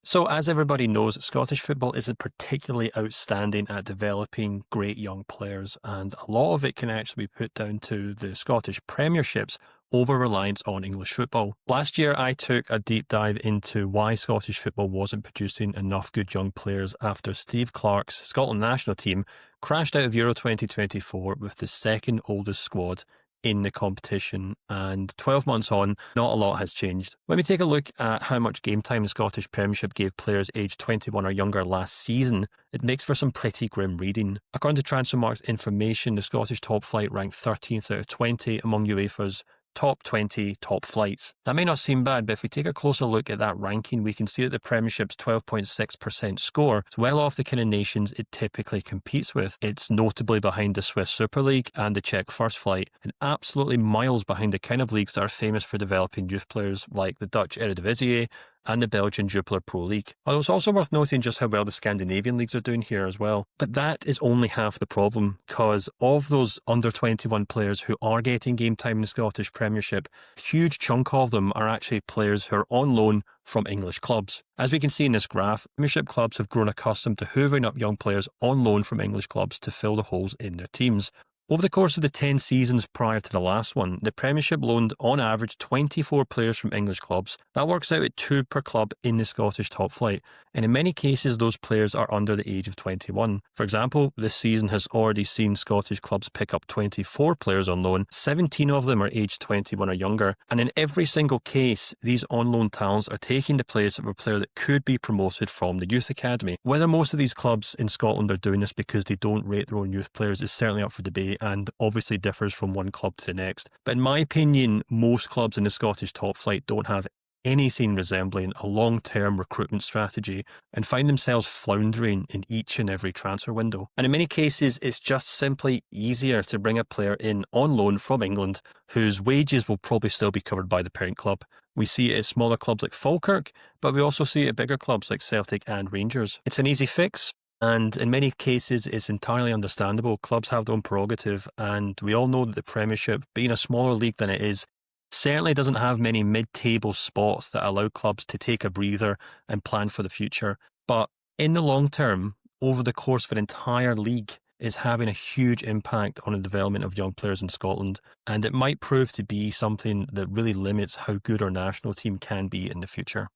So, as everybody knows, Scottish football isn't particularly outstanding at developing great young players, and a lot of it can actually be put down to the Scottish Premiership's over reliance on English football. Last year, I took a deep dive into why Scottish football wasn't producing enough good young players after Steve Clarke's Scotland national team crashed out of Euro 2024 with the second oldest squad in the competition, and 12 months on, not a lot has changed. When we take a look at how much game time the Scottish Premiership gave players aged 21 or younger last season, it makes for some pretty grim reading. According to Transfermarkt's information, the Scottish top flight ranked 13th out of 20 among UEFA's top 20 top flights. That may not seem bad, but if we take a closer look at that ranking, we can see that the Premiership's 12.6% score is well off the kind of nations it typically competes with. It's notably behind the Swiss Super League and the Czech First Flight, and absolutely miles behind the kind of leagues that are famous for developing youth players like the Dutch Eredivisie and the Belgian Jupiler Pro League. Although it's also worth noting just how well the Scandinavian leagues are doing here as well. But that is only half the problem, because of those under 21 players who are getting game time in the Scottish Premiership, a huge chunk of them are actually players who are on loan from English clubs. As we can see in this graph, Premiership clubs have grown accustomed to hoovering up young players on loan from English clubs to fill the holes in their teams. Over the course of the 10 seasons prior to the last one, the Premiership loaned on average 24 players from English clubs. That works out at 2 per club in the Scottish top flight, and in many cases those players are under the age of 21. For example, this season has already seen Scottish clubs pick up 24 players on loan, 17 of them are aged 21 or younger, and in every single case, these on-loan talents are taking the place of a player that could be promoted from the youth academy. Whether most of these clubs in Scotland are doing this because they don't rate their own youth players is certainly up for debate, and obviously differs from one club to the next. But in my opinion, most clubs in the Scottish top flight don't have anything resembling a long-term recruitment strategy and find themselves floundering in each and every transfer window. And in many cases, it's just simply easier to bring a player in on loan from England whose wages will probably still be covered by the parent club. We see it at smaller clubs like Falkirk, but we also see it at bigger clubs like Celtic and Rangers. It's an easy fix, and in many cases, it's entirely understandable. Clubs have their own prerogative, and we all know that the Premiership, being a smaller league than it is, certainly doesn't have many mid-table spots that allow clubs to take a breather and plan for the future. But in the long term, over the course of an entire league, is having a huge impact on the development of young players in Scotland, and it might prove to be something that really limits how good our national team can be in the future.